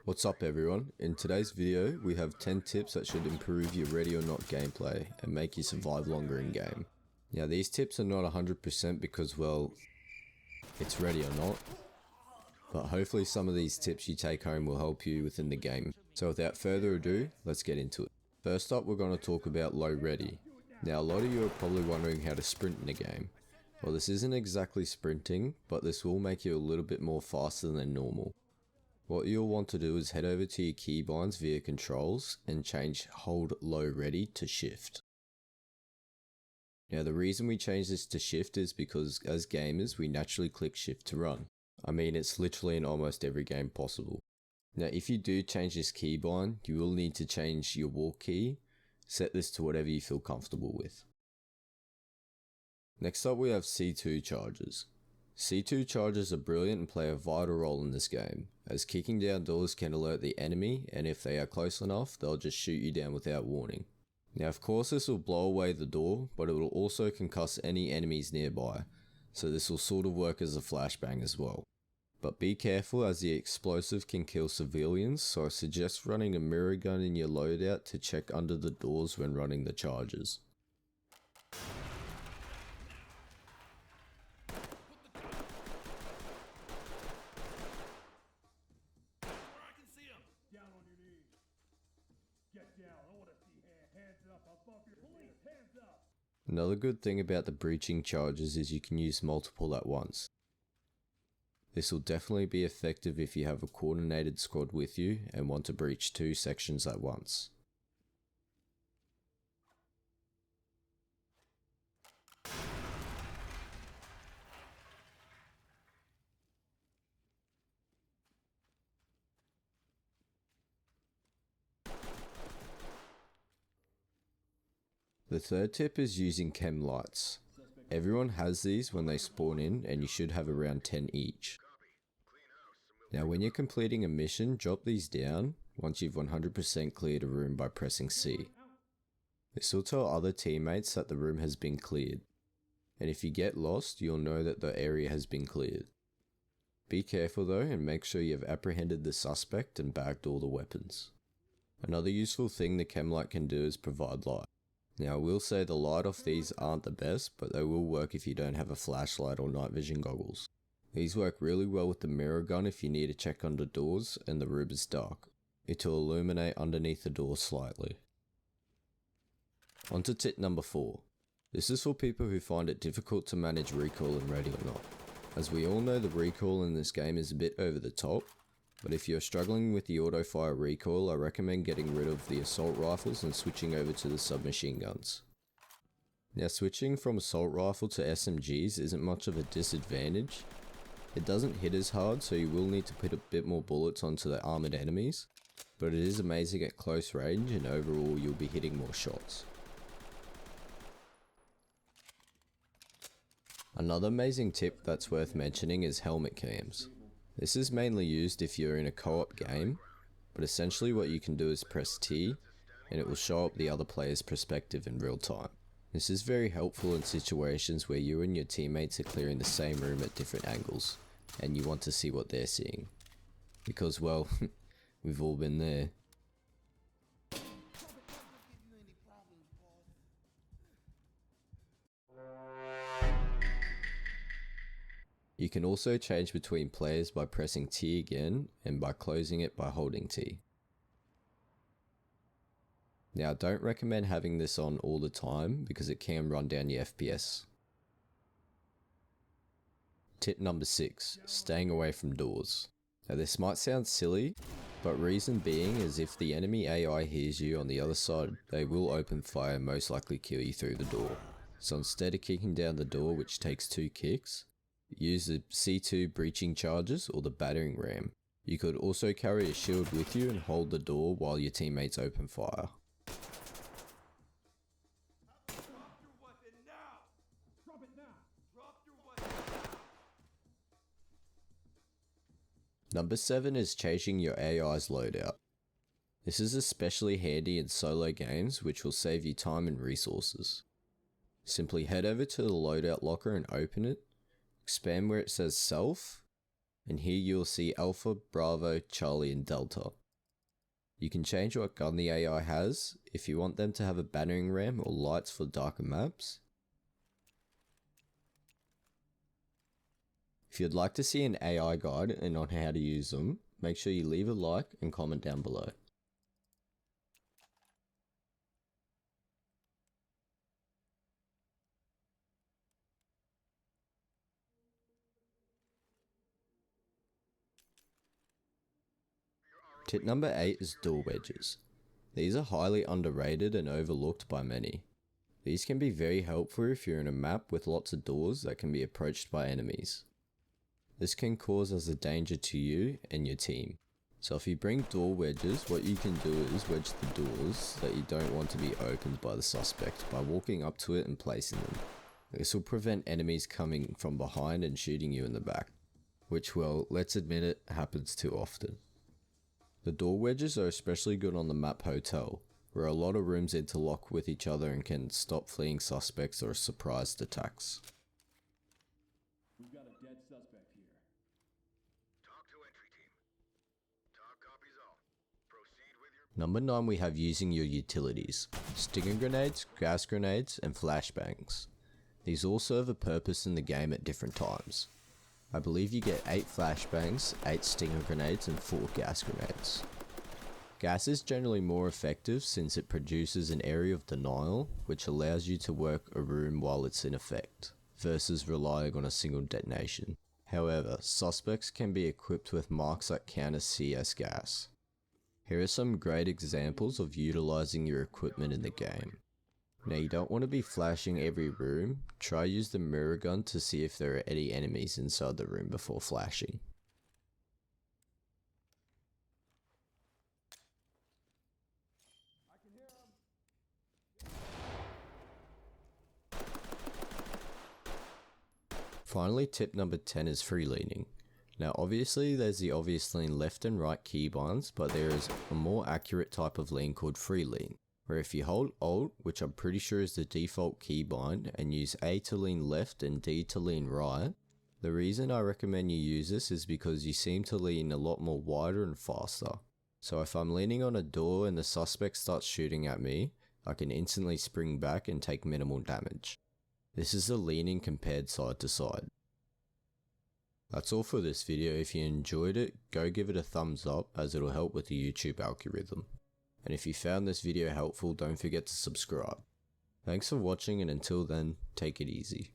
What's up everyone, in today's video we have 10 tips that should improve your ready or not gameplay and make you survive longer in game. Now these tips are not 100% because well, it's ready or not, but hopefully some of these tips you take home will help you within the game. So without further ado, let's get into it. First up we're going to talk about low ready. Now a lot of you are probably wondering how to sprint in the game. Well, this isn't exactly sprinting, but this will make you a little bit more faster than normal. What you'll want to do is head over to your keybinds via controls and change hold low ready to shift. Now the reason we change this to shift is because as gamers we naturally click shift to run. I mean it's literally in almost every game possible. Now if you do change this keybind, you will need to change your walk key, set this to whatever you feel comfortable with. Next up we have C2 charges. C2 charges are brilliant and play a vital role in this game, as kicking down doors can alert the enemy, and if they are close enough they'll just shoot you down without warning. Now of course this will blow away the door, but it will also concuss any enemies nearby, so this will sort of work as a flashbang as well. But be careful as the explosive can kill civilians, so I suggest running a mirror gun in your loadout to check under the doors when running the charges. Another good thing about the breaching charges is you can use multiple at once. This will definitely be effective if you have a coordinated squad with you and want to breach 2 sections at once. The third tip is using Chemlights. Everyone has these when they spawn in and you should have around 10 each. Now when you're completing a mission, drop these down once you've 100% cleared a room by pressing C. This will tell other teammates that the room has been cleared, and if you get lost you'll know that the area has been cleared. Be careful though and make sure you have apprehended the suspect and bagged all the weapons. Another useful thing the Chemlight can do is provide light. Now I will say the light off these aren't the best, but they will work if you don't have a flashlight or night vision goggles. These work really well with the mirror gun if you need to check under doors and the room is dark. It will illuminate underneath the door slightly. On to tip number 4. This is for people who find it difficult to manage recoil in ready or not. As we all know, the recoil in this game is a bit over the top, but if you're struggling with the auto fire recoil, I recommend getting rid of the assault rifles and switching over to the submachine guns. Now switching from assault rifle to SMGs isn't much of a disadvantage. It doesn't hit as hard, so you will need to put a bit more bullets onto the armoured enemies, but it is amazing at close range and overall you'll be hitting more shots. Another amazing tip that's worth mentioning is helmet cams. This is mainly used if you're in a co-op game, but essentially what you can do is press T and it will show up the other player's perspective in real time. This is very helpful in situations where you and your teammates are clearing the same room at different angles and you want to see what they're seeing. Because well, we've all been there. You can also change between players by pressing T again and by closing it by holding T. Now I don't recommend having this on all the time because it can run down your FPS. Tip number 6, staying away from doors. Now this might sound silly, but reason being is if the enemy AI hears you on the other side, they will open fire and most likely kill you through the door. So instead of kicking down the door, which takes 2 kicks, use the C2 breaching charges or the battering ram. You could also carry a shield with you and hold the door while your teammates open fire. Number 7 is changing your AI's loadout. This is especially handy in solo games, which will save you time and resources. Simply head over to the loadout locker and open it, expand where it says self, and here you'll see Alpha, Bravo, Charlie and Delta. You can change what gun the AI has if you want them to have a battering ram or lights for darker maps. If you'd like to see an AI guide and on how to use them, make sure you leave a like and comment down below. Tip number 8 is door wedges. These are highly underrated and overlooked by many. These can be very helpful if you're in a map with lots of doors that can be approached by enemies. This can cause as a danger to you and your team. So if you bring door wedges, what you can do is wedge the doors that you don't want to be opened by the suspect by walking up to it and placing them. This will prevent enemies coming from behind and shooting you in the back, which, well, let's admit it, happens too often. The door wedges are especially good on the map Hotel, where a lot of rooms interlock with each other and can stop fleeing suspects or surprised attacks. We've got a dead suspect here. Talk to entry team. Talk copies all. Proceed with your... Number 9, we have using your utilities. Stinger grenades, gas grenades, and flashbangs. These all serve a purpose in the game at different times. I believe you get 8 flashbangs, 8 stinger grenades, and 4 gas grenades. Gas is generally more effective since it produces an area of denial, which allows you to work a room while it's in effect, versus relying on a single detonation. However, suspects can be equipped with marks that counter CS gas. Here are some great examples of utilizing your equipment in the game. Now you don't want to be flashing every room, try use the mirror gun to see if there are any enemies inside the room before flashing. Finally, tip number 10 is free leaning. Now obviously there's the obvious lean left and right keybinds, but there is a more accurate type of lean called free lean, where if you hold Alt, which I'm pretty sure is the default keybind, and use A to lean left and D to lean right. The reason I recommend you use this is because you seem to lean a lot more wider and faster. So if I'm leaning on a door and the suspect starts shooting at me, I can instantly spring back and take minimal damage. This is the leaning compared side to side. That's all for this video. If you enjoyed it, go give it a thumbs up as it'll help with the YouTube algorithm. And if you found this video helpful, don't forget to subscribe. Thanks for watching, and until then, take it easy.